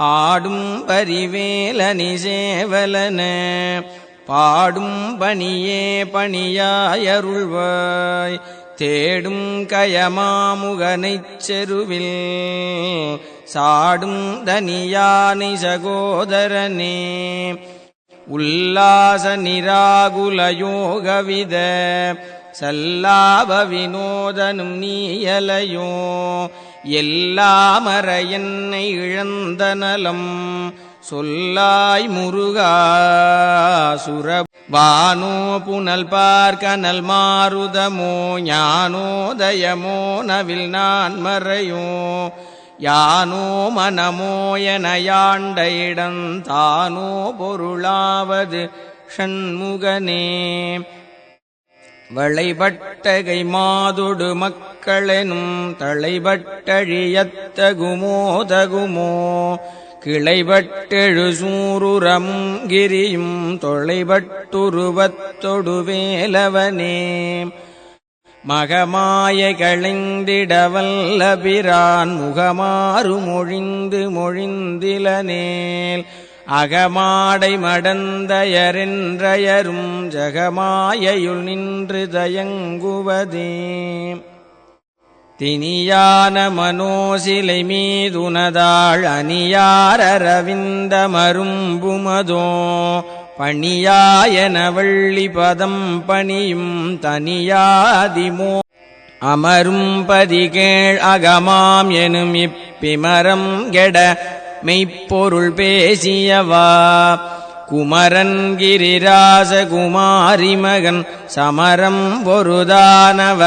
ஆடும் பரிவேலனி சேவலன பாடும் பணியே பணியாயருள்வாய் தேடும் கயமாமுகனைச் செருவில் சாடும் தனியானை சகோதரனே உல்லாச நிராகுல யோகவித சல்லாப வினோதனும் நீயலையோ எல்லாமற என்னை இழந்த நலம் சொல்லாய் முருகா சுர வானோ புனல் பார்க்கனல் மாருதமோ ஞானோதயமோ நவில் நான் மறையோ யானோ மனமோ என யாண்ட இடந்தானோ பொருளாவது ஷண்முகனே வளைபட்டகை மாதொடு மக்களெனும் தளைபட்டழியத்தகுமோ தகுமோ கிளைபட்டெழு சூருரமும் கிரியும் தொளைபட்டுருவத்தொடு வேலவனே மகமாய களைந்திடவல்ல பிரான் முகமாறு மொழிந்து மொழிந்திலனேல் அகமாடை மடந்தயரென்றயரும் ஜகமாயையுள் நின்று தயங்குவதே தினியான மனோசிலை மீதுனதாள் அணியாரரவிந்த மரும்புமதோ பணியாயன வள்ளி பதம் பணியும் தனியாதிமோ அமரும் பதிகேள் அகமாம் எனும் இப்பிமரம் கெட மெய்ப்பொருள் பேசியவா குமரன் கிரிராச குமாரி மகன் சமரம் பொருதானவனாசகனே